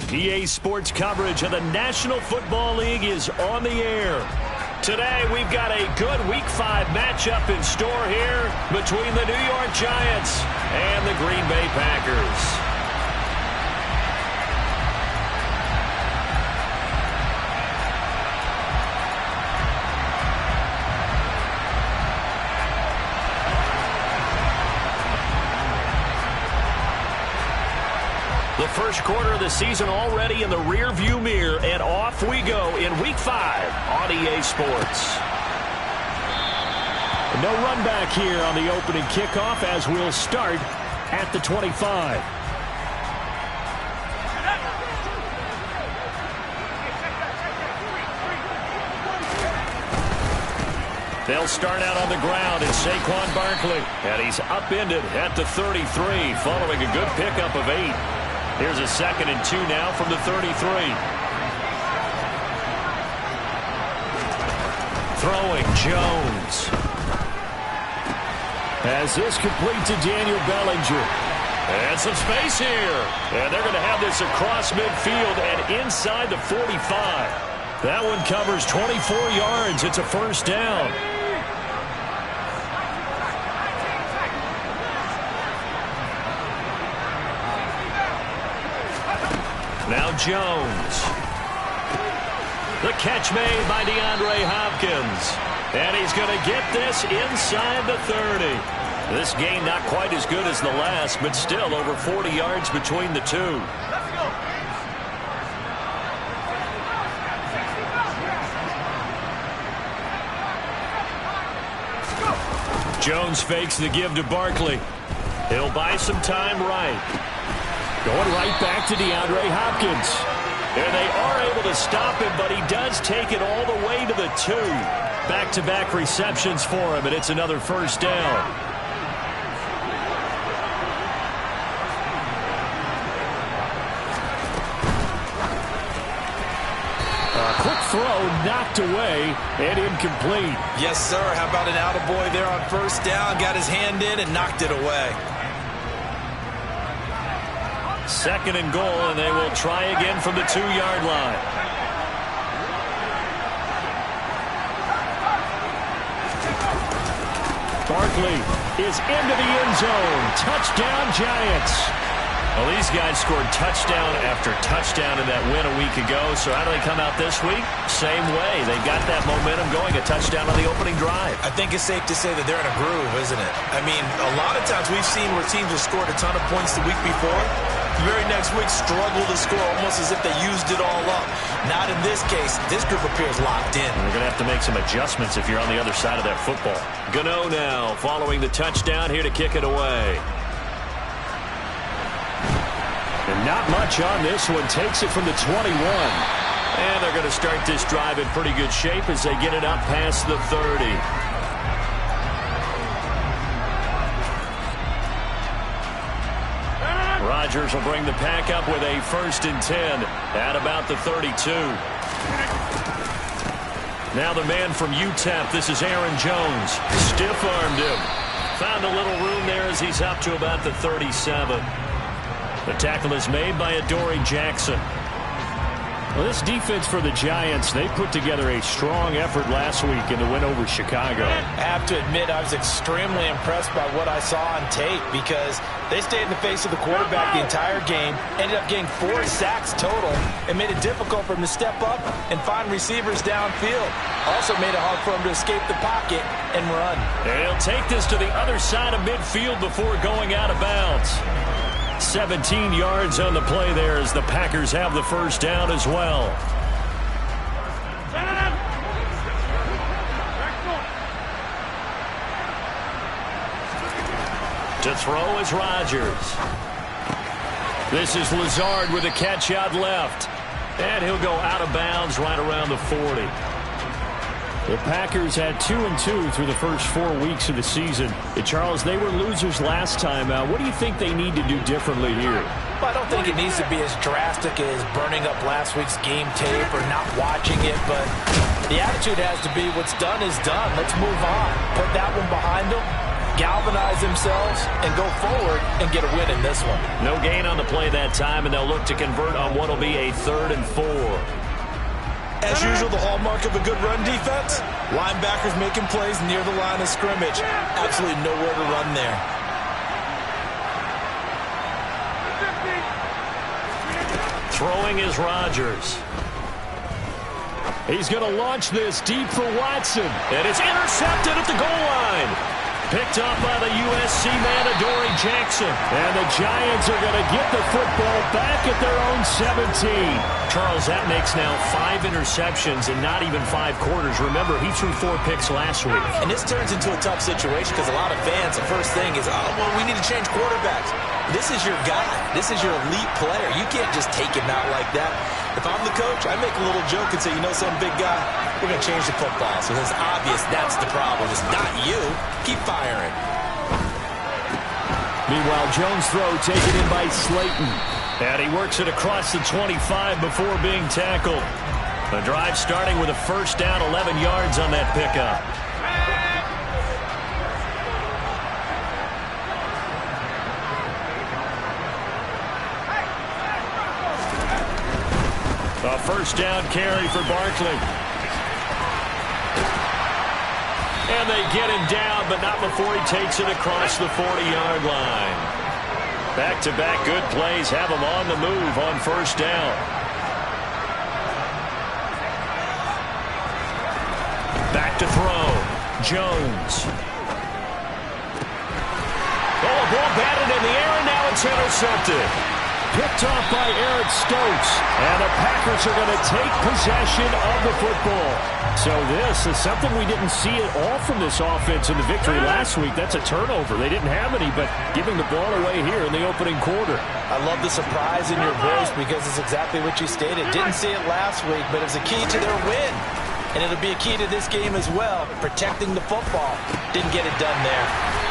PA Sports coverage of the National Football League is on the air. Today, we've got a good Week 5 matchup in store here between the New York Giants and the Green Bay Packers. The first quarter of the season already in the rear-view mirror, and off we go in Week 5 on EA Sports. No run back here on the opening kickoff as we'll start at the 25. They'll start out on the ground. It's Saquon Barkley, and he's upended at the 33 following a good pickup of 8. Here's a 2nd and 2 now from the 33. Throwing Jones. As this complete to Daniel Bellinger. And some space here. And they're going to have this across midfield and inside the 45. That one covers 24 yards. It's a first down. Now Jones. The catch made by DeAndre Hopkins. And he's going to get this inside the 30. This game not quite as good as the last, but still over 40 yards between the two. Jones fakes the give to Barkley. He'll buy some time right. Going right back to DeAndre Hopkins. And they are able to stop him, but he does take it all the way to the 2. Back-to-back receptions for him, and it's another first down. Quick throw knocked away and incomplete. Yes, sir. How about an attaboy there on first down? Got his hand in and knocked it away. 2nd and goal, and they will try again from the 2-yard line. Barkley is into the end zone. Touchdown, Giants. Well, these guys scored touchdown after touchdown in that win a week ago. So how do they come out this week? Same way. They got that momentum going, a touchdown on the opening drive. I think it's safe to say that they're in a groove, isn't it? I mean, a lot of times we've seen where teams have scored a ton of points the week before. The very next week struggle to score almost as if they used it all up. Not in this case. This group appears locked in. They're going to have to make some adjustments if you're on the other side of that football. Gano now following the touchdown here to kick it away. And not much on this one. Takes it from the 21. And they're going to start this drive in pretty good shape as they get it up past the 30. Rodgers will bring the pack up with a 1st and 10 at about the 32. Now the man from UTEP, this is Aaron Jones. Stiff-armed him. Found a little room there as he's up to about the 37. The tackle is made by Adoree Jackson. Well, this defense for the Giants, they put together a strong effort last week in the win over Chicago. I have to admit, I was extremely impressed by what I saw on tape because they stayed in the face of the quarterback the entire game, ended up getting 4 sacks total, and made it difficult for him to step up and find receivers downfield. Also made it hard for him to escape the pocket and run. And he'll take this to the other side of midfield before going out of bounds. 17 yards on the play there as the Packers have the first down as well. To throw is Rodgers. This is Lazard with a catch out left. And he'll go out of bounds right around the 40. The Packers had 2-2 through the first 4 weeks of the season. Charles, they were losers last time. What do you think they need to do differently here? Well, I don't think it needs to be as drastic as burning up last week's game tape or not watching it, but the attitude has to be what's done is done. Let's move on. Put that one behind them galvanize themselves and go forward and get a win in this one. No gain on the play that time, and they'll look to convert on what will be a 3rd and 4. As usual, the hallmark of a good run defense, linebackers making plays near the line of scrimmage. Absolutely nowhere to run there. Throwing is Rodgers. He's going to launch this deep for Watson. And it's intercepted at the goal line. Picked up by the USC man, Adoree Jackson. And the Giants are going to get the football back at their own 17. Charles, that makes now 5 interceptions in not even 5 quarters. Remember, he threw 4 picks last week. And this turns into a tough situation because a lot of fans, the first thing is, oh, well, we need to change quarterbacks. This is your guy. This is your elite player. You can't just take him out like that. If I'm the coach, I make a little joke and say, you know, some big guy, we're going to change the football. So it's obvious that's the problem. It's not you. Keep firing. Meanwhile, Jones' throw taken in by Slayton. And he works it across the 25 before being tackled. The drive starting with a first down, 11 yards on that pickup. A first down carry for Barkley. And they get him down, but not before he takes it across the 40-yard line. Back-to-back good plays have him on the move on first down. Back to throw. Jones. Oh, a ball batted in the air, and now it's intercepted. Picked off by Eric Stokes. And the Packers are going to take possession of the football. So this is something we didn't see at all from this offense in the victory last week. That's a turnover. They didn't have any, but giving the ball away here in the opening quarter. I love the surprise in your voice because it's exactly what you stated. Didn't see it last week, but it was a key to their win. And it'll be a key to this game as well, protecting the football. Didn't get it done there.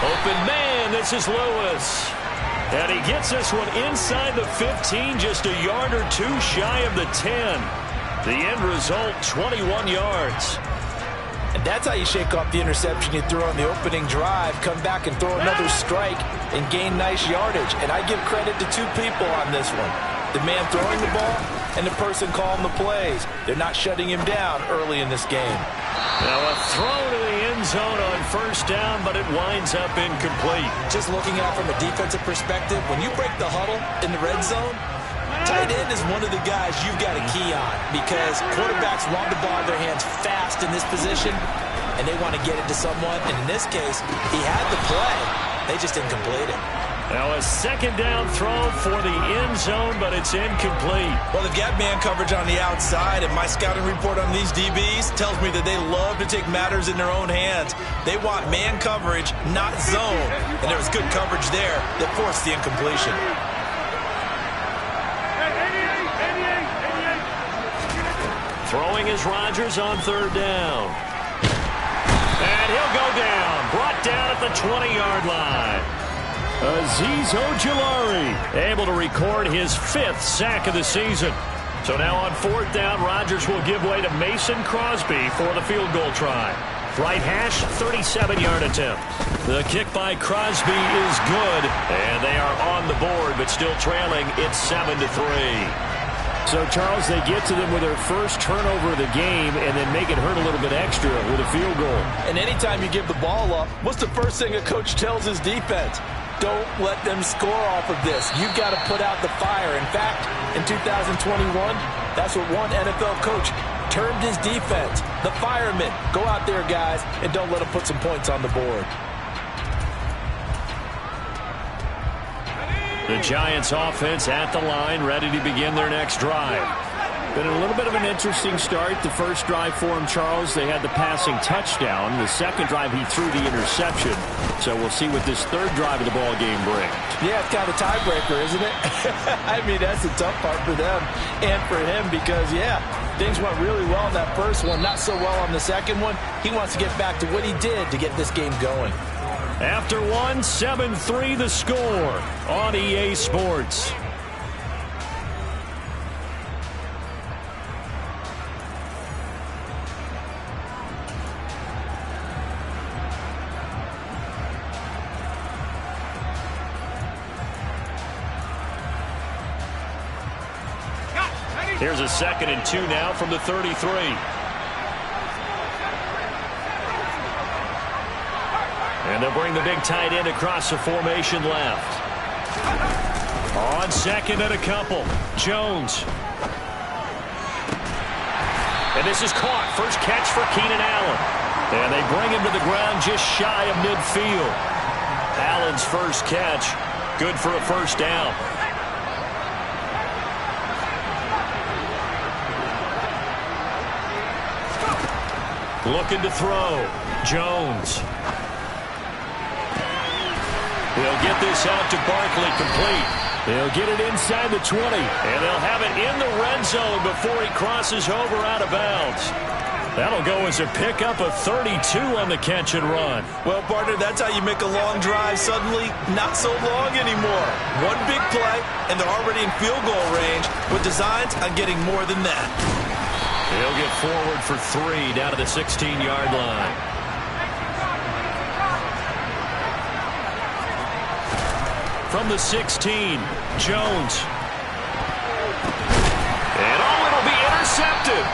Open man, this is Lewis. And he gets this one inside the 15, just a yard or two shy of the 10. The end result, 21 yards. And that's how you shake off the interception you threw on the opening drive, come back and throw another strike and gain nice yardage. And I give credit to 2 people on this one. The man throwing the ball and the person calling the plays. They're not shutting him down early in this game. Now a throw to the end zone on first down, but it winds up incomplete. Just looking at it from a defensive perspective, when you break the huddle in the red zone, tight end is one of the guys you've got a key on because quarterbacks want the ball in their hands fast in this position, and they want to get it to someone. And in this case, he had the play. They just didn't complete it. Now a second down throw for the end zone, but it's incomplete. Well, they've got man coverage on the outside, and my scouting report on these DBs tells me that they love to take matters in their own hands. They want man coverage, not zone. And there was good coverage there that forced the incompletion. Throwing is Rodgers on third down. And he'll go down. Brought down at the 20-yard line. Azeez Ojulari able to record his 5th sack of the season. So now on fourth down, Rodgers will give way to Mason Crosby for the field goal try. Right hash, 37-yard attempt. The kick by Crosby is good, and they are on the board, but still trailing. It's 7-3. So, Charles, they get to them with their first turnover of the game and then make it hurt a little bit extra with a field goal. And anytime you give the ball up, what's the first thing a coach tells his defense? Don't let them score off of this. You've got to put out the fire. In fact, in 2021, that's what one NFL coach termed his defense. The firemen. Go out there, guys, and don't let them put some points on the board. The Giants offense at the line, ready to begin their next drive. Been a little bit of an interesting start. The first drive for him, Charles, they had the passing touchdown. The second drive, he threw the interception. So we'll see what this third drive of the ball game brings. Yeah, it's kind of a tiebreaker, isn't it? I mean, that's the tough part for them and for him because, yeah, things went really well in that first one, not so well on the second one. He wants to get back to what he did to get this game going. After one, 7-3 the score on EA Sports. Here's a 2nd and 2 now from the 33. And they'll bring the big tight end across the formation left. On 2nd and a couple. Jones. And this is caught. First catch for Keenan Allen. And they bring him to the ground just shy of midfield. Allen's first catch. Good for a first down. Looking to throw. Jones. He'll get this out to Barkley complete. He'll get it inside the 20. And they'll have it in the red zone before he crosses over out of bounds. That'll go as a pickup of 32 on the catch and run. Well, partner, that's how you make a long drive suddenly not so long anymore. One big play, and they're already in field goal range with designs on getting more than that. He'll get forward for 3 down to the 16-yard line. From the 16, Jones. And it'll be intercepted.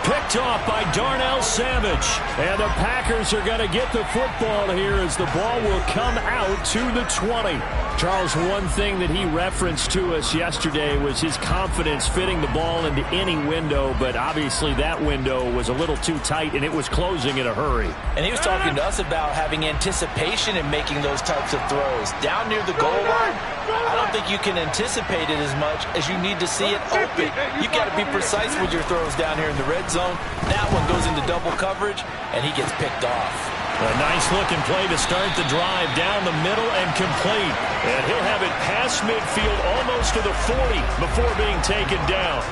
Picked off by Darnell Savage. And the Packers are going to get the football here as the ball will come out to the 20. Charles, one thing that he referenced to us yesterday was his confidence fitting the ball into any window, but obviously that window was a little too tight and it was closing in a hurry. And he was talking to us about having anticipation in making those types of throws. Down near the goal line, I don't think you can anticipate it as much as you need to see it open. You've got to be precise with your throws down here in the red zone. That one goes into double coverage, and he gets picked off. A nice-looking play to start the drive down the middle and complete. And he'll have it past midfield almost to the 40 before being taken down.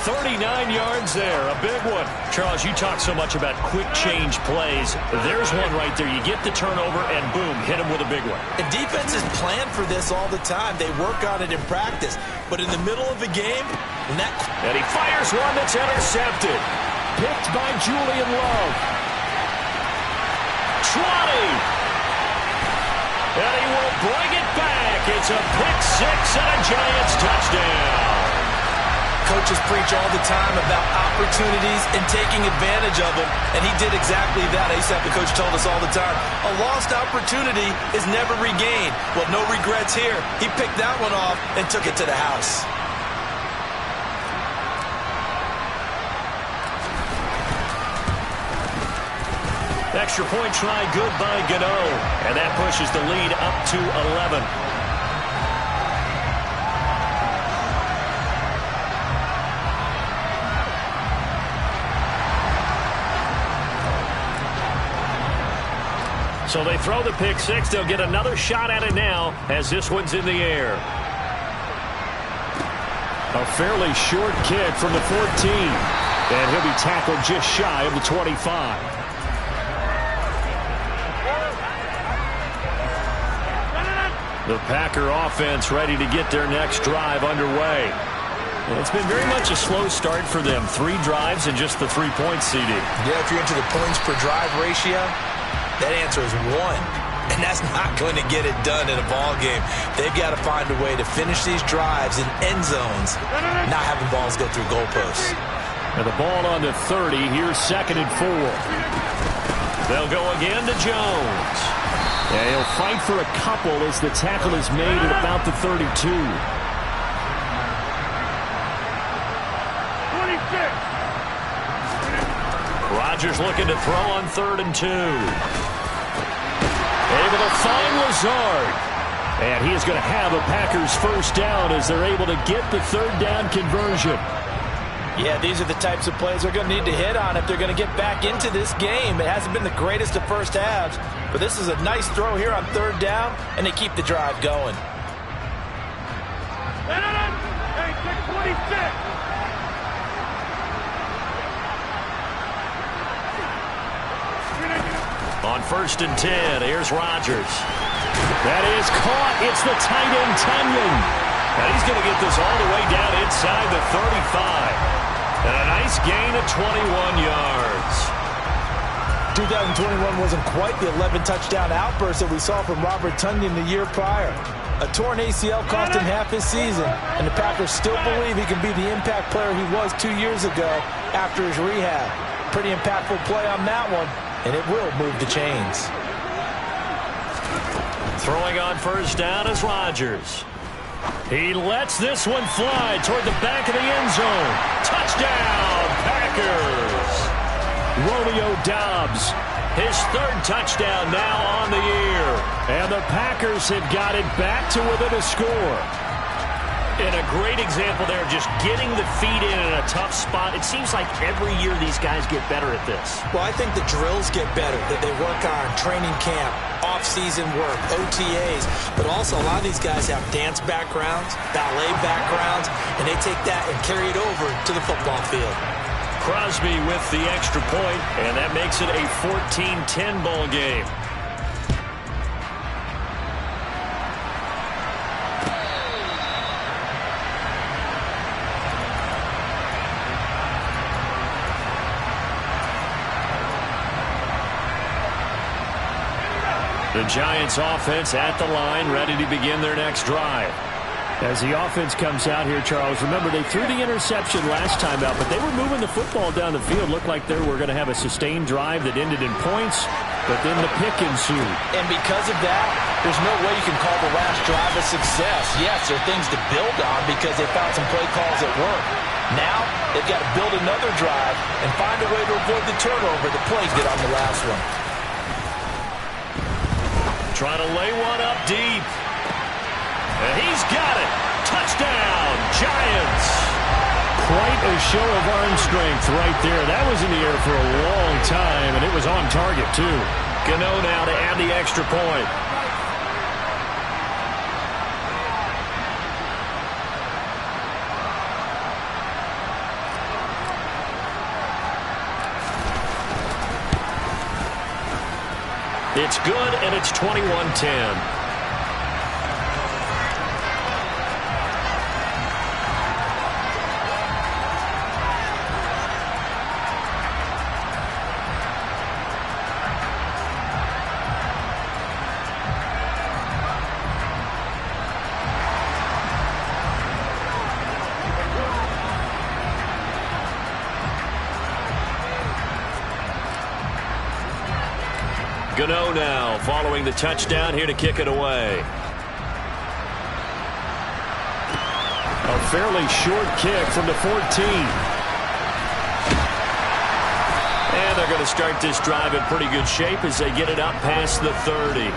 39 yards there, a big one. Charles, you talk so much about quick change plays. There's one right there. You get the turnover and boom, hit him with a big one. And defenses plan for this all the time. They work on it in practice. But in the middle of the game, and he fires one that's intercepted. Picked by Julian Love. 20. And he will bring it back. It's a pick six and a Giants touchdown. Coaches preach all the time about opportunities and taking advantage of them, and he did exactly that. I used to have the coach told us all the time, a lost opportunity is never regained. Well, no regrets here. He picked that one off and took it to the house. Extra point try good by Gano, and that pushes the lead up to 11. So they throw the pick six. They'll get another shot at it now as this one's in the air. A fairly short kick from the 14. And he'll be tackled just shy of the 25. The Packer offense ready to get their next drive underway. It's been very much a slow start for them. 3 drives and just the 3 points, CD. Yeah, if you're into the points per drive ratio, that answer is 1. And that's not going to get it done in a ball game. They've got to find a way to finish these drives in end zones, not having balls go through goalposts. And the ball on the 30. Here's 2nd and 4. They'll go again to Jones. And he'll fight for a couple as the tackle is made at about the 32. 26. Rodgers looking to throw on 3rd and 2. Able to find Lazard. And he is going to have a Packers first down as they're able to get the 3rd down conversion. Yeah, these are the types of plays they're going to need to hit on if they're going to get back into this game. It hasn't been the greatest of first halves, but this is a nice throw here on 3rd down, and they keep the drive going. Hey, 626. On 1st and 10, here's Rodgers. That is caught. It's the tight end, Tunyon. And he's going to get this all the way down inside the 35. And a nice gain of 21 yards. 2021 wasn't quite the 11-touchdown outburst that we saw from Robert Tunyon the year prior. A torn ACL cost him half his season, and the Packers still believe he can be the impact player he was 2 years ago after his rehab. Pretty impactful play on that one, and it will move the chains. Throwing on first down is Rodgers. He lets this one fly toward the back of the end zone. Touchdown, Packers! Romeo Doubs, his third touchdown now on the year. And the Packers have got it back to within a score. And a great example there of just getting the feet in a tough spot. It seems like every year these guys get better at this. Well, I think the drills get better that they work on, training camp, off-season work, OTAs. But also a lot of these guys have dance backgrounds, ballet backgrounds, and they take that and carry it over to the football field. Crosby with the extra point, and that makes it a 14-10 ball game. The Giants offense at the line, ready to begin their next drive. As the offense comes out here, Charles, remember they threw the interception last time out, but they were moving the football down the field. Looked like they were going to have a sustained drive that ended in points, but then the pick ensued. And because of that, there's no way you can call the last drive a success. Yes, there are things to build on because they found some play calls that work. Now, they've got to build another drive and find a way to avoid the turnover the plagued it on the last one. Trying to lay one up deep. And he's got it. Touchdown, Giants. Quite a show of arm strength right there. That was in the air for a long time, and it was on target, too. Gano now to add the extra point. It's good, and it's 21-10. Gano now following the touchdown here to kick it away. A fairly short kick from the 14. And they're going to start this drive in pretty good shape as they get it up past the 30.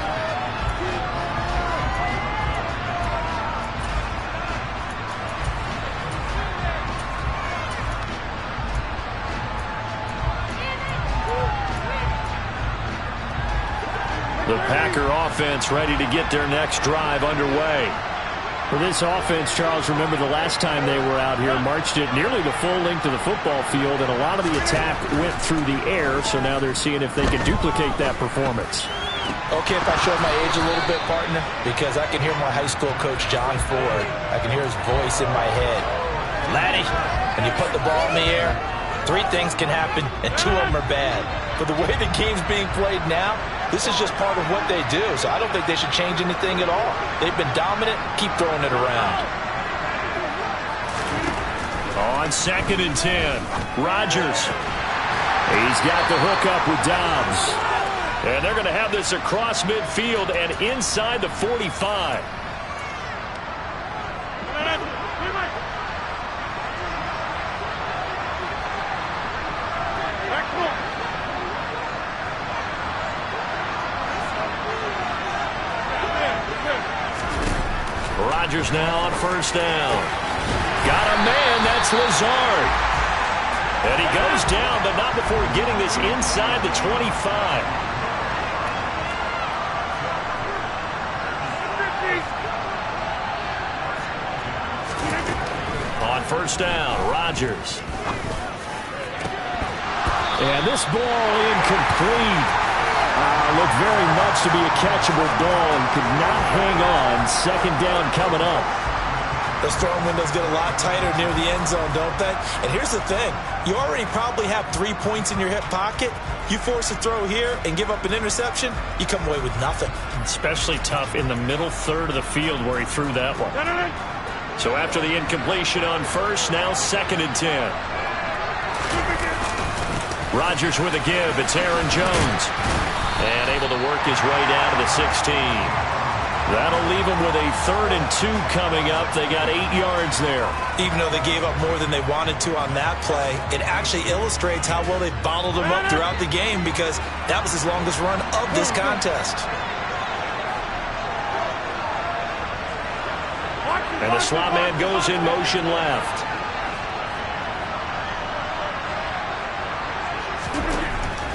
The Packer offense ready to get their next drive underway. For this offense, Charles, remember the last time they were out here, marched it nearly the full length of the football field, and a lot of the attack went through the air, so now they're seeing if they can duplicate that performance. Okay, if I show my age a little bit, partner, because I can hear my high school coach, John Ford. I can hear his voice in my head. Laddie, when you put the ball in the air, 3 things can happen, and 2 of them are bad. But the way the game's being played now, this is just part of what they do, so I don't think they should change anything at all. They've been dominant. Keep throwing it around. On 2nd and 10, Rodgers. He's got the hook up with Doubs. And they're going to have this across midfield and inside the 45. Rodgers now on first down. Got a man, that's Lazard. And he goes down, but not before getting this inside the 25. On first down, Rodgers. And this ball incomplete. Looked very much to be a catchable ball and could not hang on. 2nd down coming up. Those throwing windows get a lot tighter near the end zone, don't they? And here's the thing. You already probably have 3 points in your hip pocket. You force a throw here and give up an interception, you come away with nothing. Especially tough in the middle third of the field where he threw that one. So after the incompletion on first, now 2nd and 10. Rodgers with a give. It's Aaron Jones. And able to work his way down to the 16. That'll leave him with a 3rd and 2 coming up. They got 8 yards there. Even though they gave up more than they wanted to on that play, it actually illustrates how well they bottled them up throughout the game because that was his longest run of this contest. And the slot man goes in motion left.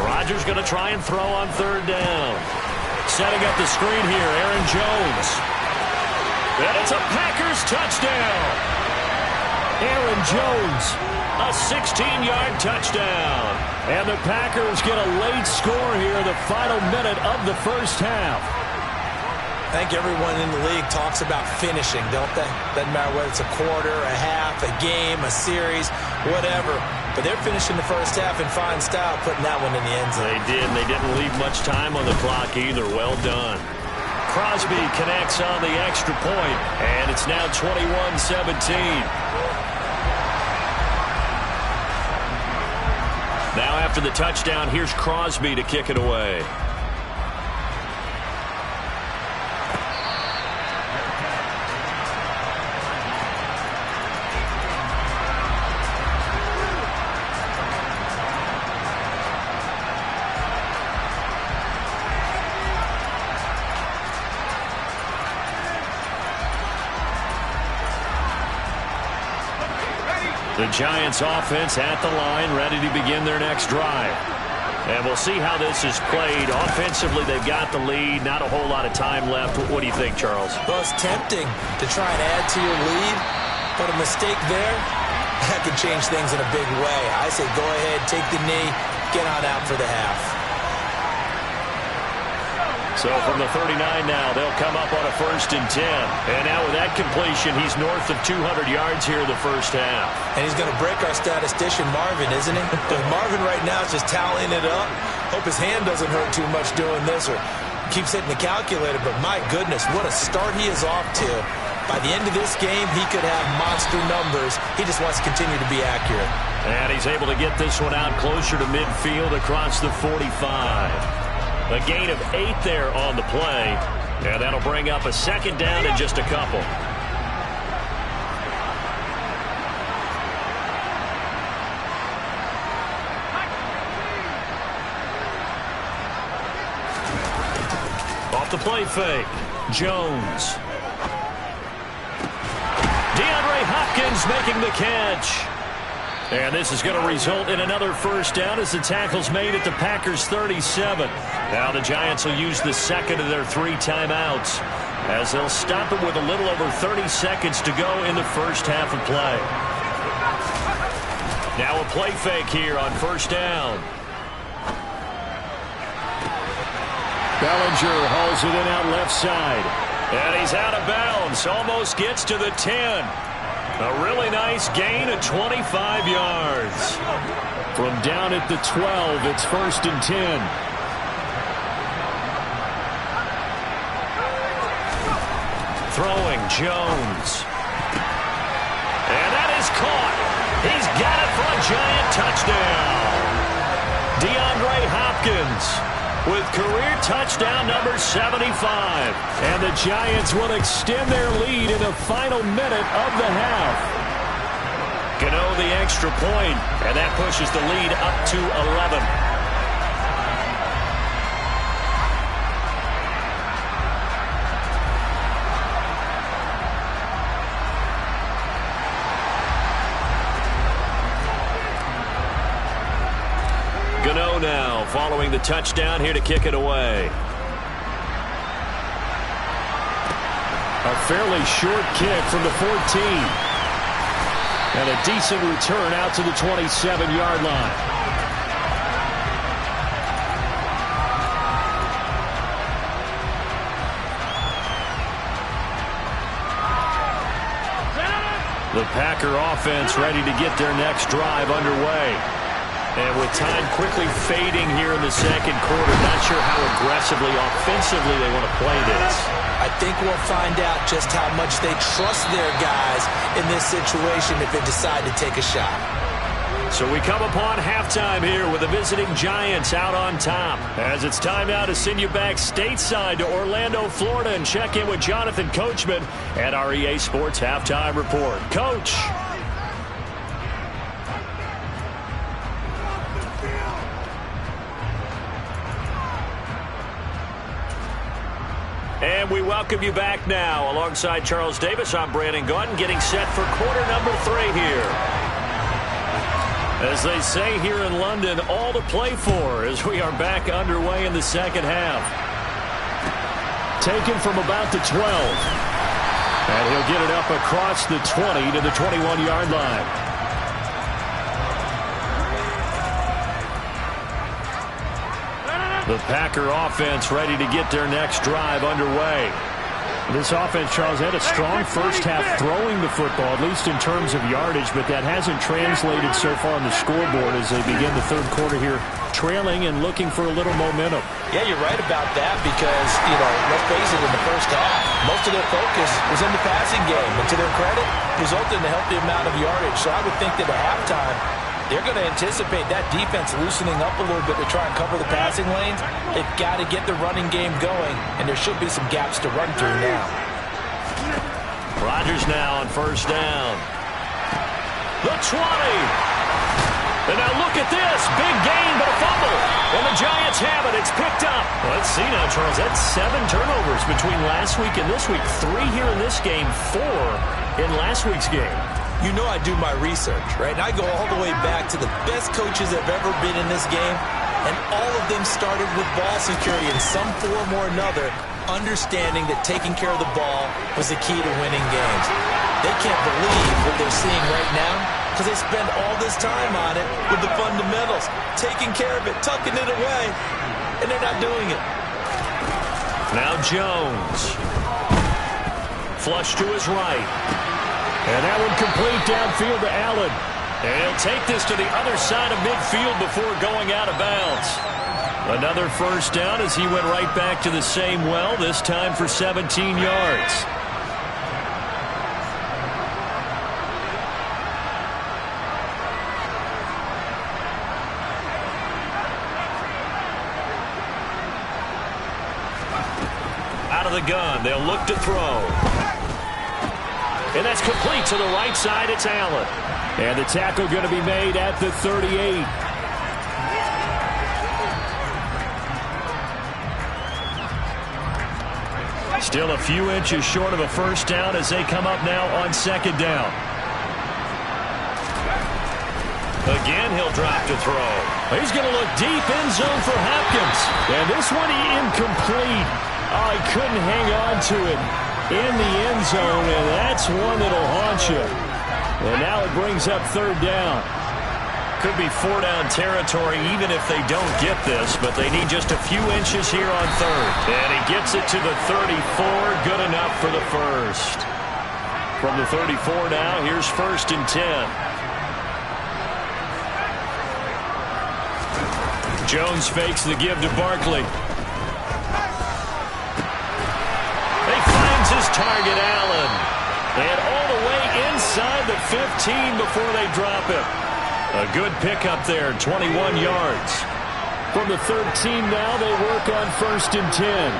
Rodgers going to try and throw on 3rd down. Setting up the screen here, Aaron Jones. And it's a Packers touchdown. Aaron Jones, a 16-yard touchdown. And the Packers get a late score here, the final minute of the first half. I think everyone in the league talks about finishing, don't they? Doesn't matter whether it's a quarter, a half, a game, a series, whatever. But they're finishing the first half in fine style, putting that one in the end zone. They did, and they didn't leave much time on the clock either. Well done. Crosby connects on the extra point, and it's now 21-17. Now after the touchdown, here's Crosby to kick it away. The Giants offense at the line, ready to begin their next drive. And we'll see how this is played. Offensively, they've got the lead. Not a whole lot of time left. What do you think, Charles? Well, it's tempting to try and add to your lead, but a mistake there, that could change things in a big way. I say go ahead, take the knee, get on out for the half. So from the 39 now, they'll come up on a 1st and 10. And now with that completion, he's north of 200 yards here in the first half. And he's going to break our statistician, Marvin, isn't he? Because Marvin right now is just tallying it up. Hope his hand doesn't hurt too much doing this or keeps hitting the calculator. But my goodness, what a start he is off to. By the end of this game, he could have monster numbers. He just wants to continue to be accurate. And he's able to get this one out closer to midfield across the 45. A gain of 8 there on the play. And that'll bring up a 2nd down in just a couple. Off the play fake. Jones. DeAndre Hopkins making the catch. And this is going to result in another 1st down as the tackle's made at the Packers' 37. Now the Giants will use the 2nd of their 3 timeouts as they'll stop it with a little over 30 seconds to go in the first half of play. Now a play fake here on 1st down. Bellinger hauls it in out left side. And he's out of bounds. Almost gets to the 10. A really nice gain of 25 yards. From down at the 12, it's 1st and 10. Throwing, Jones. And that is caught. He's got it for a Giant touchdown. DeAndre Hopkins with career touchdown number 75. And the Giants will extend their lead in the final minute of the half. Gano the extra point, and that pushes the lead up to 11. Gano now following the touchdown here to kick it away. A fairly short kick from the 14. And a decent return out to the 27-yard line. The Packer offense ready to get their next drive underway. And with time quickly fading here in the second quarter, not sure how aggressively, offensively they want to play this. I think we'll find out just how much they trust their guys in this situation if they decide to take a shot. So we come upon halftime here with the visiting Giants out on top. As it's time now to send you back stateside to Orlando, Florida, and check in with Jonathan Coachman at our EA Sports Halftime Report. Coach. And we welcome you back now. Alongside Charles Davis, I'm Brandon Gaudin, getting set for quarter number 3 here. As they say here in London, all to play for as we are back underway in the second half. Taken from about the 12. And he'll get it up across the 20 to the 21-yard line. The Packer offense ready to get their next drive underway. This offense, Charles, had a strong first half throwing the football, at least in terms of yardage, but that hasn't translated so far on the scoreboard as they begin the third quarter here, trailing and looking for a little momentum. Yeah, you're right about that because, let's face it, in the first half, most of their focus was in the passing game. And to their credit, resulted in a healthy amount of yardage. So I would think that at halftime, they're going to anticipate that defense loosening up a little bit to try and cover the passing lanes. They've got to get the running game going, and there should be some gaps to run through now. Rodgers now on first down. The 20. And now look at this. Big gain, but a fumble. And the Giants have it. It's picked up. Let's see now, Charles. That's 7 turnovers between last week and this week. 3 here in this game, 4 in last week's game. You know I do my research, right? And I go all the way back to the best coaches that have ever been in this game, and all of them started with ball security in some form or another, understanding that taking care of the ball was the key to winning games. They can't believe what they're seeing right now because they spend all this time on it with the fundamentals, taking care of it, tucking it away, and they're not doing it. Now Jones. Flush to his right. And that one complete downfield to Allen. And he'll take this to the other side of midfield before going out of bounds. Another first down as he went right back to the same well, this time for 17 yards. Out of the gun, they'll look to throw. And that's complete to the right side. It's Allen. And the tackle going to be made at the 38. Still a few inches short of a first down as they come up now on second down. Again, he'll drop to throw. He's going to look deep end zone for Hopkins. And this one incomplete. Oh, he couldn't hang on to it in the end zone, and that's one that'll haunt you. And now it brings up third down. Could be 4-down territory even if they don't get this, but they need just a few inches here on third. And he gets it to the 34, good enough for the first. From the 34 now, here's 1st and 10. Jones fakes the give to Barkley. His target, Allen. And all the way inside the 15 before they drop it. A good pickup there, 21 yards. From the 13 now, they work on 1st and 10.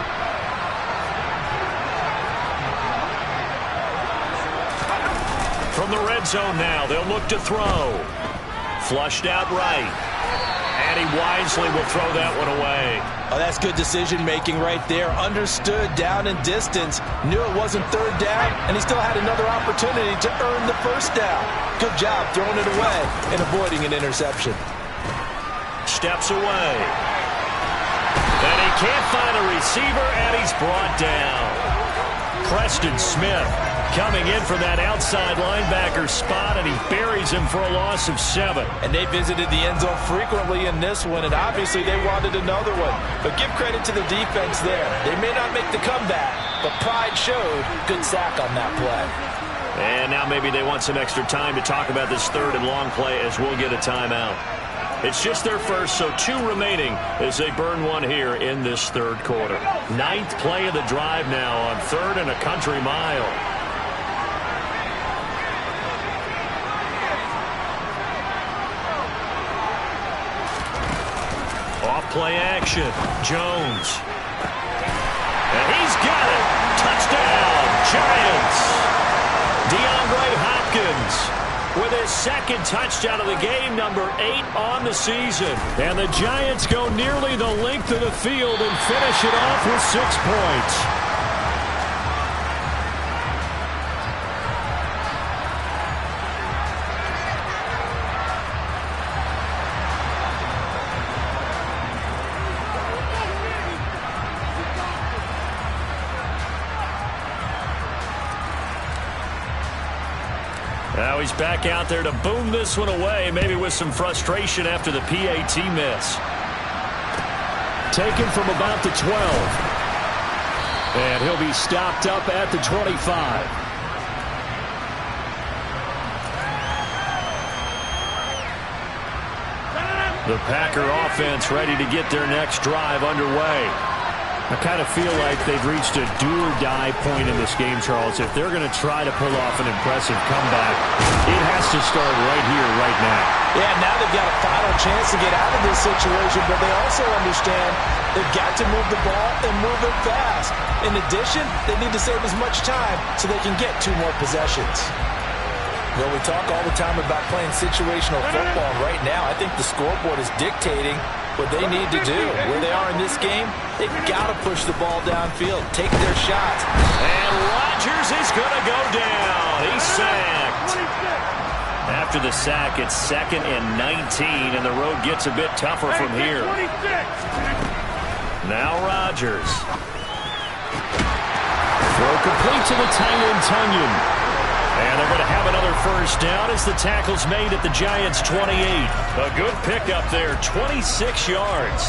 From the red zone now, they'll look to throw. Flushed out right. And he wisely will throw that one away. Oh, that's good decision-making right there. Understood down and distance. Knew it wasn't third down, and he still had another opportunity to earn the first down. Good job throwing it away and avoiding an interception. Steps away. And he can't find a receiver, and he's brought down. Preston Smith coming in for that outside linebacker spot, and he buries him for a loss of 7. And they visited the end zone frequently in this one, and obviously they wanted another one. But give credit to the defense there. They may not make the comeback, but pride showed. Good sack on that play. And now maybe they want some extra time to talk about this third and long play as we'll get a timeout. It's just their first, so 2 remaining as they burn one here in this third quarter. 9th play of the drive now on 3rd and a country mile. Off-play action. Jones. And he's got it. Touchdown, Giants. DeAndre Hopkins with his 2nd touchdown of the game, number 8 on the season. And the Giants go nearly the length of the field and finish it off with 6 points. Now he's back out there to boom this one away, maybe with some frustration after the PAT miss. Taken from about the 12. And he'll be stopped up at the 25. The Packer offense ready to get their next drive underway. I kind of feel like they've reached a do-or-die point in this game, Charles. If they're going to try to pull off an impressive comeback, it has to start right here, right now. Yeah, now they've got a final chance to get out of this situation, but they also understand they've got to move the ball and move it fast. In addition, they need to save as much time so they can get 2 more possessions. Well, we talk all the time about playing situational football. Right now, I think the scoreboard is dictating what they need to do. Where they are in this game, they've got to push the ball downfield, take their shots. And Rodgers is going to go down. He's sacked. After the sack, it's 2nd and 19, and the road gets a bit tougher from here. Now Rodgers. Throw complete to the tight end, Tunyon. And they're going to have another first down as the tackle's made at the Giants' 28. A good pickup there, 26 yards.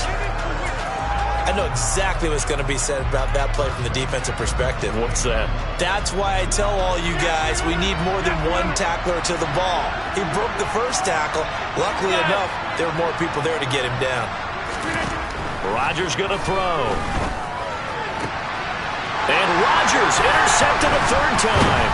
I know exactly what's going to be said about that play from the defensive perspective. What's that? That's why I tell all you guys we need more than 1 tackler to the ball. He broke the first tackle. Luckily enough, there were more people there to get him down. Rodgers going to throw. And Rodgers intercepted a 3rd time.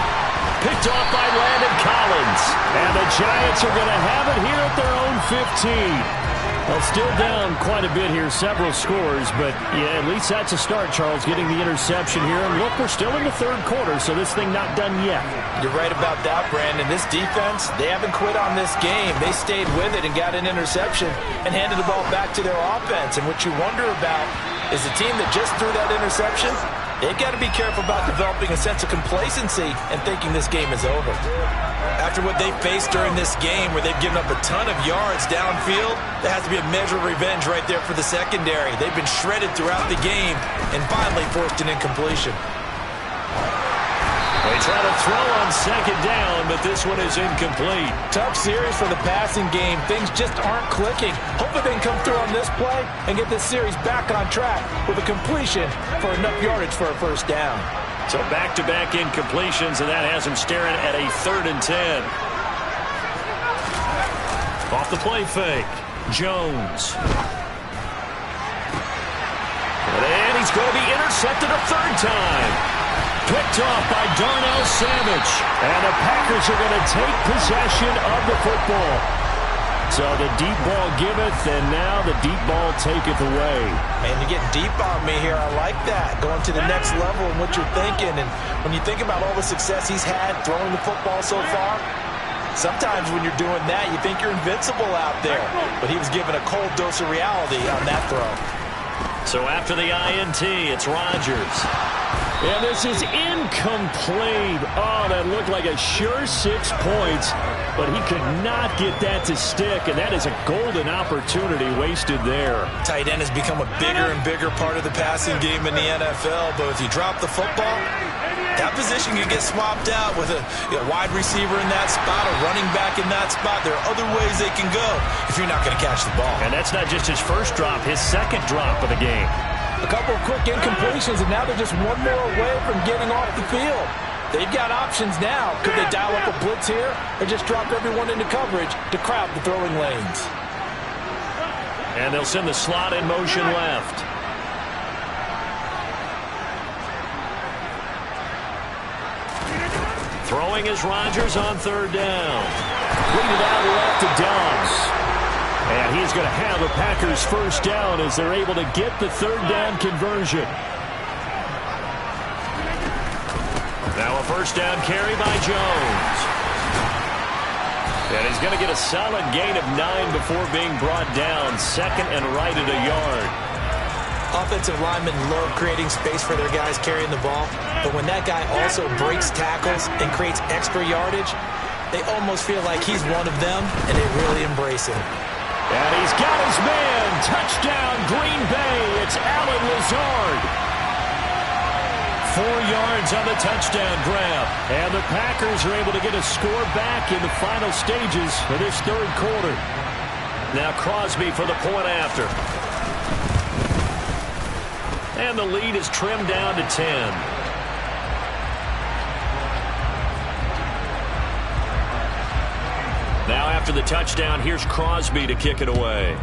Picked off by Landon Collins. And the Giants are going to have it here at their own 15. Well, still down quite a bit here, several scores, but yeah, at least that's a start, Charles, getting the interception here. And look, we're still in the 3rd quarter, so this thing not done yet. You're right about that, Brandon. This defense, they haven't quit on this game. They stayed with it and got an interception and handed the ball back to their offense. And what you wonder about is the team that just threw that interception, they've got to be careful about developing a sense of complacency and thinking this game is over. After what they faced during this game where they've given up a ton of yards downfield, there has to be a measure of revenge right there for the secondary. They've been shredded throughout the game and finally forced an incompletion. They try to throw on 2nd down, but this one is incomplete. Tough series for the passing game. Things just aren't clicking. Hopefully they can come through on this play and get this series back on track with a completion for enough yardage for a first down. So back-to-back incompletions, and that has him staring at a 3rd and 10. Off the play fake, Jones. And he's going to be intercepted a 3rd time. Picked off by Darnell Savage. And the Packers are going to take possession of the football. So the deep ball giveth, and now the deep ball taketh away. And you get deep on me here. I like that. Going to the next level and what you're thinking. And when you think about all the success he's had throwing the football so far, sometimes when you're doing that, you think you're invincible out there. But he was given a cold dose of reality on that throw. So after the INT, it's Rodgers. And this is incomplete. Oh, that looked like a sure 6 points, but he could not get that to stick, and that is a golden opportunity wasted there. Tight end has become a bigger and bigger part of the passing game in the NFL, but if you drop the football, that position can get swapped out with a wide receiver in that spot, a running back in that spot. There are other ways they can go if you're not going to catch the ball. And that's not just his first drop, his 2nd drop of the game. A couple of quick incompletions, and now they're just 1 more away from getting off the field. They've got options now. Could they dial up a blitz here or just drop everyone into coverage to crowd the throwing lanes? And they'll send the slot in motion left. Throwing is Rodgers on third down. Leading out left to Dobbs. And he's going to have the Packers first down as they're able to get the third down conversion. Now a first down carry by Jones. And he's going to get a solid gain of 9 before being brought down. Second and right at a yard. Offensive linemen love creating space for their guys carrying the ball. But when that guy also breaks tackles and creates extra yardage, they almost feel like he's one of them, and they really embrace him. And he's got his man. Touchdown, Green Bay. It's Allen Lazard. 4 yards on the touchdown grab. And the Packers are able to get a score back in the final stages of this third quarter. Now Crosby for the point after. And the lead is trimmed down to 10. Now after the touchdown, here's Crosby to kick it away.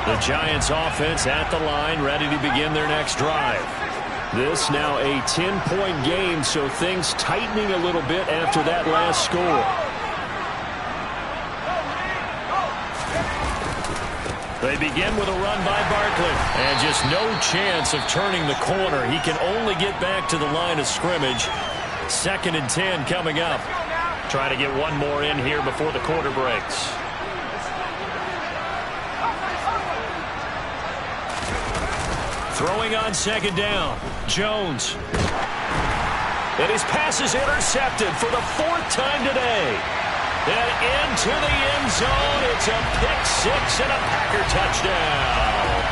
The Giants offense at the line, ready to begin their next drive. This now a 10-point game, so things tightening a little bit after that last score. They begin with a run by Barkley. And just no chance of turning the corner. He can only get back to the line of scrimmage. 2nd and 10 coming up. Trying to get one more in here before the quarter breaks. Throwing on 2nd down. Jones. And his pass is intercepted for the 4th time today. And into the end zone. It's a pick-6 and a Packer touchdown.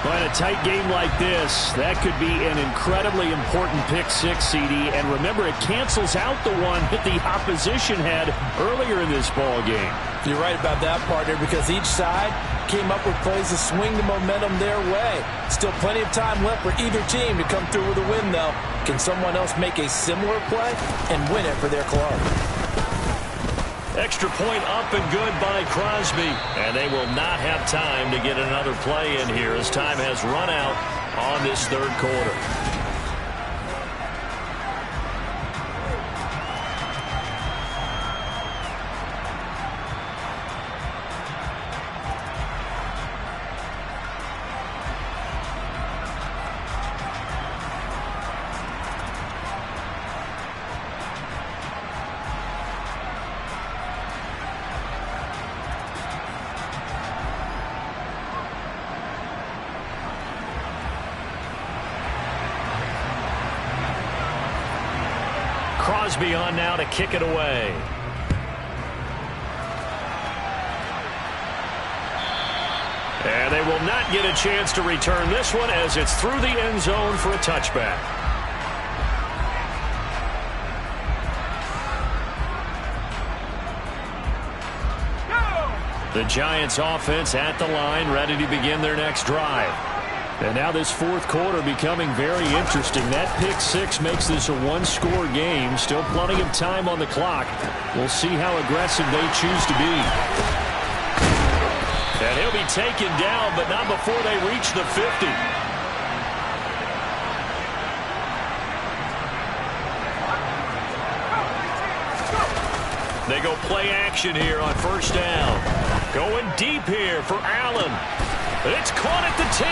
Well, in a tight game like this, that could be an incredibly important pick-6, CD. And remember, it cancels out the one that the opposition had earlier in this ball game. You're right about that, partner, because each side came up with plays to swing the momentum their way. Still plenty of time left for either team to come through with a win, though. Can someone else make a similar play and win it for their club? Extra point up and good by Crosby. And they will not have time to get another play in here as time has run out on this third quarter. Crosby on now to kick it away. And they will not get a chance to return this one as it's through the end zone for a touchback. The Giants offense at the line, ready to begin their next drive. And now this fourth quarter becoming very interesting. That pick-6 makes this a one-score game. Still plenty of time on the clock. We'll see how aggressive they choose to be. And he'll be taken down, but not before they reach the 50. They go play action here on first down. Going deep here for Allen. It's caught at the 10.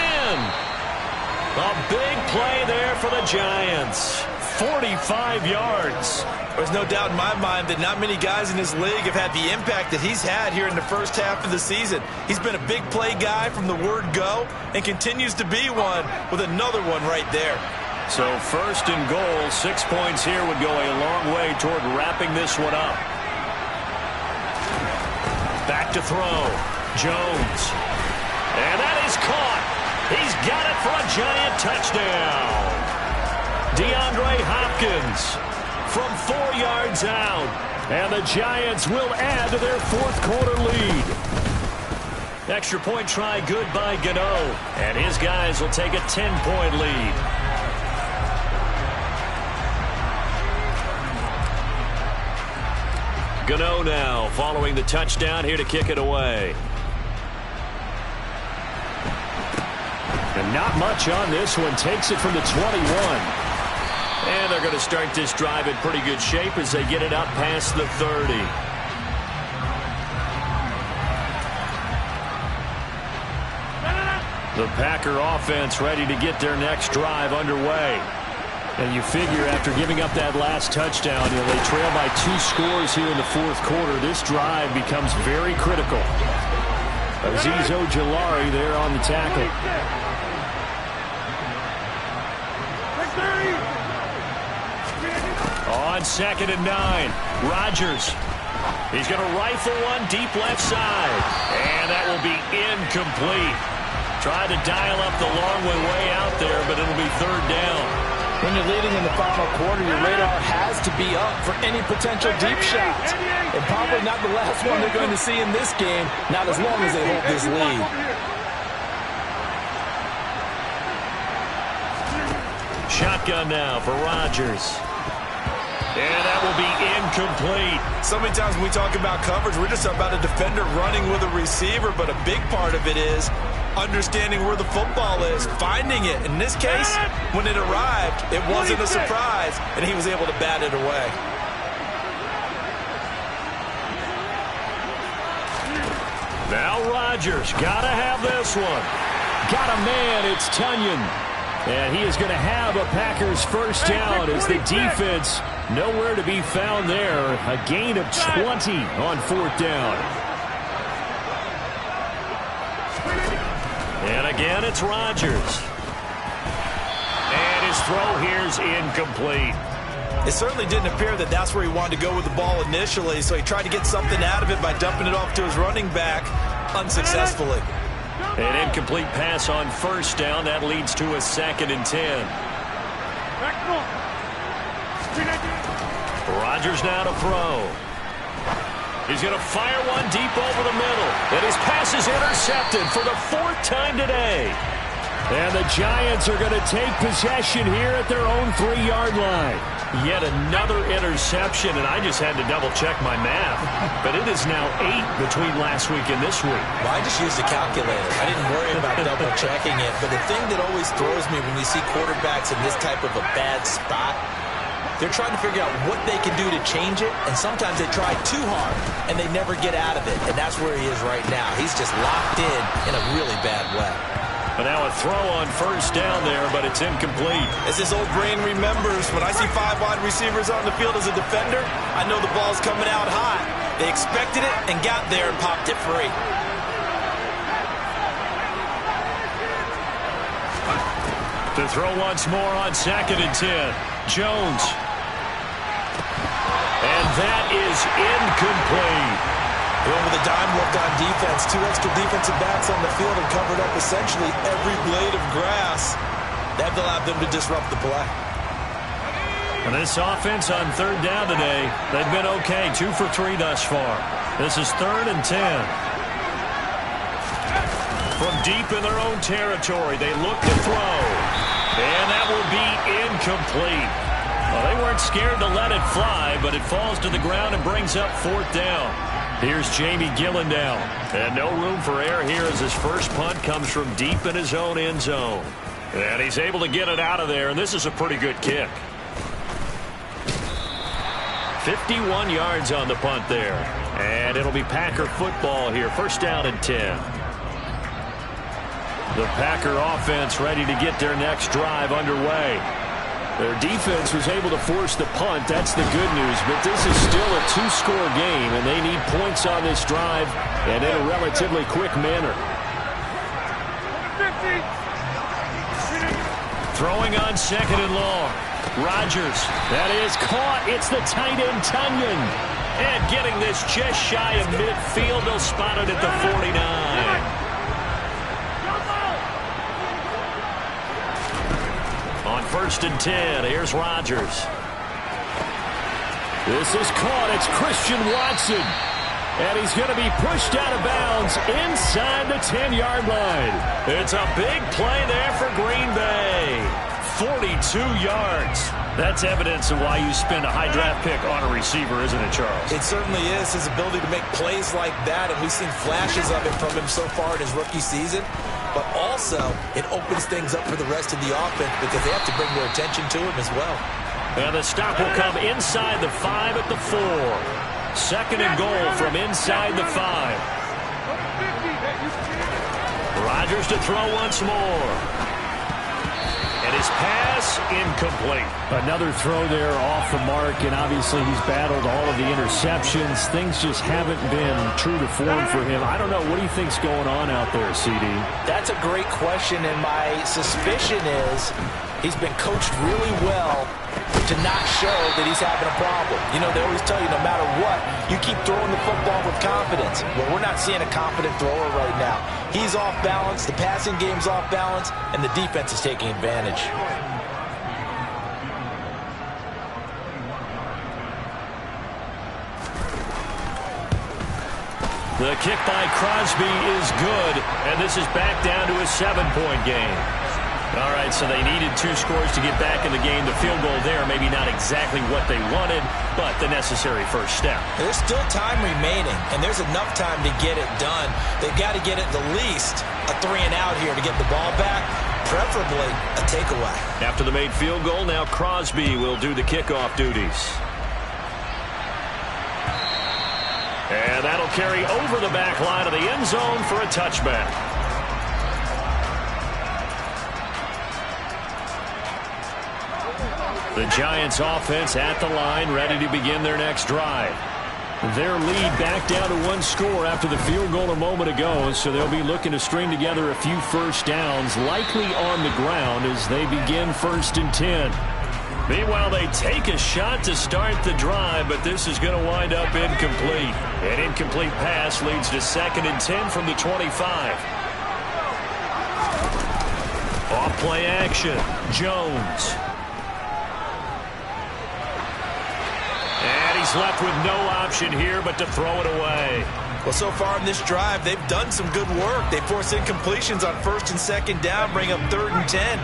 A big play there for the Giants. 45 yards. There's no doubt in my mind that not many guys in this league have had the impact that he's had here in the first half of the season. He's been a big play guy from the word go and continues to be one with another one right there. So first and goal, 6 points here would go a long way toward wrapping this one up. Back to throw. Jones. And that is caught. He's got it for a Giant touchdown. DeAndre Hopkins from 4 yards out. And the Giants will add to their fourth quarter lead. Extra point try good by Gano. And his guys will take a 10-point lead. Gano now following the touchdown here to kick it away. And not much on this one. Takes it from the 21. And they're going to start this drive in pretty good shape as they get it up past the 30. The Packer offense ready to get their next drive underway. And you figure after giving up that last touchdown, they trail by 2 scores here in the fourth quarter. This drive becomes very critical. Azeez Ojulari there on the tackle. On 2nd and 9, Rodgers. He's going to rifle one deep left side. And that will be incomplete. Tried to dial up the long way out there, but it'll be 3rd down. When you're leading in the final quarter, your radar has to be up for any potential deep shots. And probably not the last one they're going to see in this game, not as long as they hold this lead. Shotgun now for Rodgers. And that will be incomplete. So many times when we talk about coverage, we're just about a defender running with a receiver, but a big part of it is understanding where the football is, finding it. In this case, when it arrived, it wasn't a surprise, and he was able to bat it away. Now Rodgers, gotta have this one. Got a man, it's Tunyon. And he is going to have a Packers first down as the defense nowhere to be found there. A gain of 20 on 4th down. And again, it's Rodgers. And his throw here's incomplete. It certainly didn't appear that that's where he wanted to go with the ball initially, so he tried to get something out of it by dumping it off to his running back unsuccessfully. An incomplete pass on 1st down. That leads to a 2nd and 10. Rodgers now to throw. He's going to fire one deep over the middle. And his pass is intercepted for the 4th time today. And the Giants are going to take possession here at their own 3-yard line. Yet another interception, and I just had to double-check my math. But it is now 8 between last week and this week. Well, I just used a calculator. I didn't worry about double-checking it. But the thing that always throws me when you see quarterbacks in this type of a bad spot, they're trying to figure out what they can do to change it, and sometimes they try too hard, and they never get out of it. And that's where he is right now. He's just locked in a really bad way. But now a throw on 1st down there, but it's incomplete. As his old brain remembers, when I see 5 wide receivers on the field as a defender, I know the ball's coming out hot. They expected it and got there and popped it free. To throw once more on 2nd and 10. Jones. And that is incomplete. Going with a dime look on defense. 2 extra defensive backs on the field and covered up essentially every blade of grass. That allowed them to disrupt the play. And this offense on 3rd down today, they've been okay. 2 for 3 thus far. This is 3rd and 10. From deep in their own territory, they look to throw. And that will be incomplete. Well, they weren't scared to let it fly, but it falls to the ground and brings up 4th down. Here's Jamie Gillen now. And no room for error here as his first punt comes from deep in his own end zone. And he's able to get it out of there, and this is a pretty good kick. 51 yards on the punt there. And it'll be Packer football here. 1st down and 10. The Packer offense ready to get their next drive underway. Their defense was able to force the punt. That's the good news. But this is still a 2-score game, and they need points on this drive and in a relatively quick manner. Throwing on 2nd and long. Rodgers. That is caught. It's the tight end, Tunyon. And getting this just shy of midfield. They'll spot it at the 49. On 1st and 10, here's Rodgers. This is caught. It's Christian Watson. And he's going to be pushed out of bounds inside the 10-yard line. It's a big play there for Green Bay. 42 yards. That's evidence of why you spend a high draft pick on a receiver, isn't it, Charles? It certainly is. His ability to make plays like that, and we've seen flashes of it from him so far in his rookie season. But also, it opens things up for the rest of the offense because they have to bring their attention to him as well. And the stop will come inside the 5 at the 4. Second and goal from inside the 5. Rodgers to throw once more. And his pass incomplete. Another throw there off the mark, and obviously he's battled all of the interceptions. Things just haven't been true to form for him. I don't know. What do you think's going on out there, CD? That's a great question, and my suspicion is he's been coached really well to not show that he's having a problem. You know, they always tell you no matter what, you keep throwing the football with confidence. Well, we're not seeing a confident thrower right now. He's off balance, the passing game's off balance, and the defense is taking advantage. The kick by Crosby is good, and this is back down to a 7-point game. All right, so they needed 2 scores to get back in the game. The field goal there, maybe not exactly what they wanted, but the necessary first step. There's still time remaining, and there's enough time to get it done. They've got to get at the least a 3-and-out here to get the ball back, preferably a takeaway. After the made field goal, now Crosby will do the kickoff duties. And that'll carry over the back line of the end zone for a touchback. The Giants offense at the line, ready to begin their next drive. Their lead back down to 1 score after the field goal a moment ago, so they'll be looking to string together a few first downs, likely on the ground as they begin 1st and 10. Meanwhile, they take a shot to start the drive, but this is going to wind up incomplete. An incomplete pass leads to 2nd and 10 from the 25. Off play action, Jones. And he's left with no option here but to throw it away. Well, so far in this drive, they've done some good work. They force incompletions on 1st and 2nd down, bring up 3rd and 10.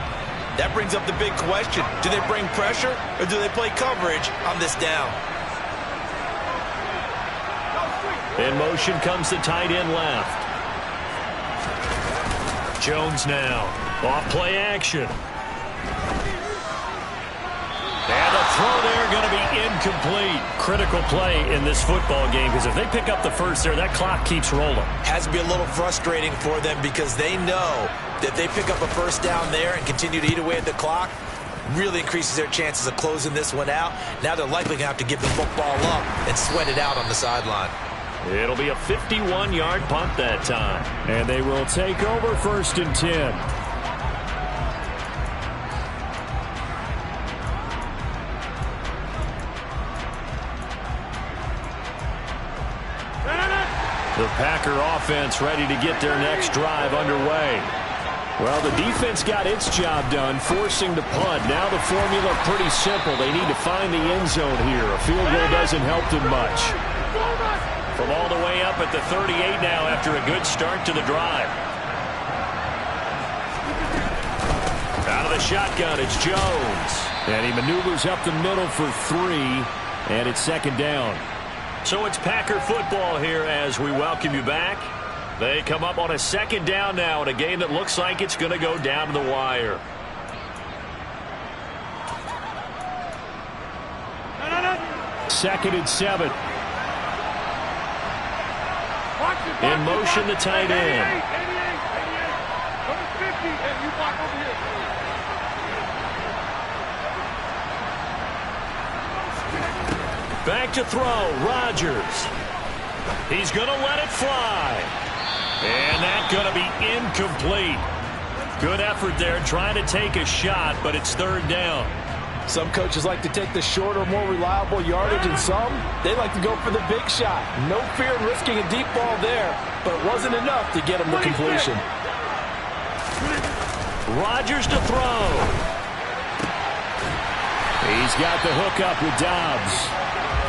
That brings up the big question. Do they bring pressure or do they play coverage on this down? In motion comes the tight end left. Jones now. Off play action. And the throw there going to be incomplete. Critical play in this football game because if they pick up the first there, that clock keeps rolling. Has to be a little frustrating for them because they know that they pick up a first down there and continue to eat away at the clock, really increases their chances of closing this one out. Now they're likely going to have to give the football up and sweat it out on the sideline. It'll be a 51-yard punt that time. And they will take over 1st and 10. The Packer offense ready to get their next drive underway. Well, the defense got its job done, forcing the punt. Now the formula pretty simple. They need to find the end zone here. A field goal doesn't help them much. From all the way up at the 38 now after a good start to the drive. Out of the shotgun, it's Jones. And he maneuvers up the middle for 3, and it's 2nd down. So it's Packer football here as we welcome you back. They come up on a 2nd down now in a game that looks like it's going to go down to the wire. Second and 7. In motion, the tight end. Back to throw, Rodgers. He's going to let it fly. And that's going to be incomplete. Good effort there trying to take a shot, but it's 3rd down. Some coaches like to take the shorter, more reliable yardage, and some, they like to go for the big shot. No fear in risking a deep ball there, but it wasn't enough to get him the completion. Rodgers to throw. He's got the hook up with Dobbs.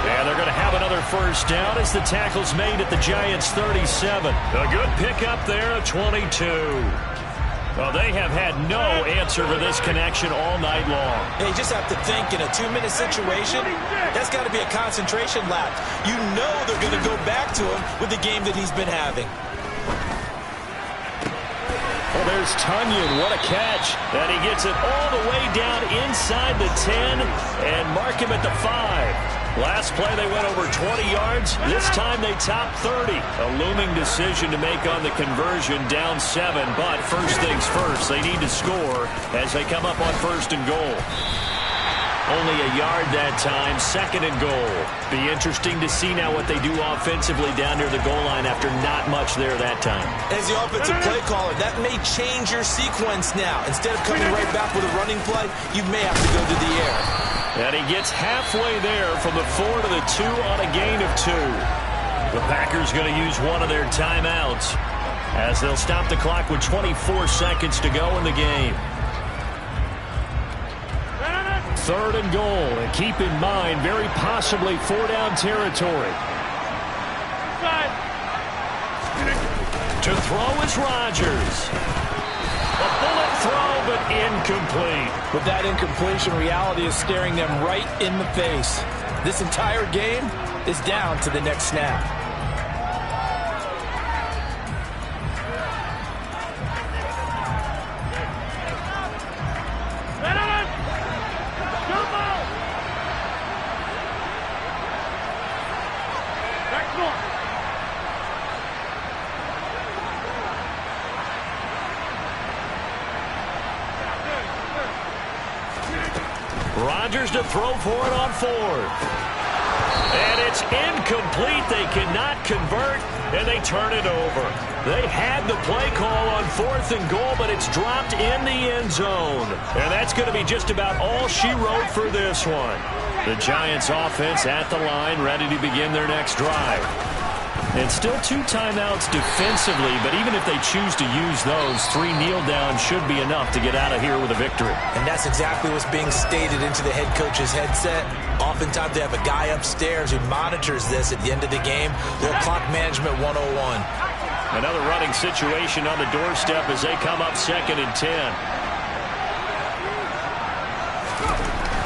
And they're going to have another first down as the tackle's made at the Giants' 37. A good pickup there of 22. Well, they have had no answer for this connection all night long. Yeah, you just have to think in a 2-minute situation, that's got to be a concentration lap. You know they're going to go back to him with the game that he's been having. Well, there's Tunyon. What a catch. And he gets it all the way down inside the 10 and mark him at the 5. Last play, they went over 20 yards. This time, they top 30. A looming decision to make on the conversion, down 7. But first things first, they need to score as they come up on 1st and goal. Only a yard that time, 2nd and goal. Be interesting to see now what they do offensively down near the goal line after not much there that time. As the offensive play caller, that may change your sequence now. Instead of coming right back with a running play, you may have to go to the air. And he gets halfway there from the 4 to the 2 on a gain of 2. The Packers going to use one of their timeouts as they'll stop the clock with 24 seconds to go in the game. 3rd and goal, and keep in mind, very possibly 4-down territory. To throw is Rodgers. A bullet throw, but incomplete. With that incompletion, reality is staring them right in the face. This entire game is down to the next snap. Rodgers to throw for it on 4th. And it's incomplete. They cannot convert, and they turn it over. They had the play call on 4th and goal, but it's dropped in the end zone. And that's going to be just about all she wrote for this one. The Giants offense at the line, ready to begin their next drive. And still 2 timeouts defensively, but even if they choose to use those, 3 kneel downs should be enough to get out of here with a victory. And that's exactly what's being stated into the head coach's headset. Oftentimes they have a guy upstairs who monitors this at the end of the game. Little clock management 101. Another running situation on the doorstep as they come up 2nd and 10.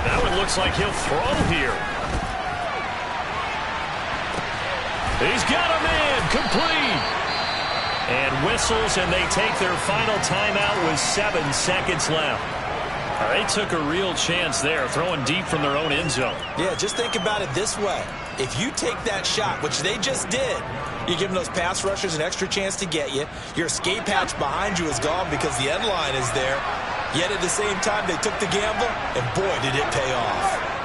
That one looks like he'll throw here. He's got a man, complete. And whistles, and they take their final timeout with 7 seconds left. They took a real chance there, throwing deep from their own end zone. Yeah, just think about it this way. If you take that shot, which they just did, you're giving those pass rushers an extra chance to get you. Your escape hatch behind you is gone because the end line is there. Yet at the same time, they took the gamble, and boy, did it pay off.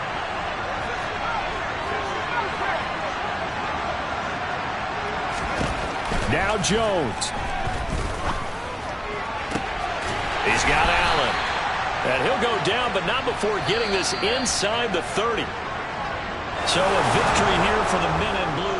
Now Jones. He's got Allen. And he'll go down, but not before getting this inside the 30. So a victory here for the men in blue.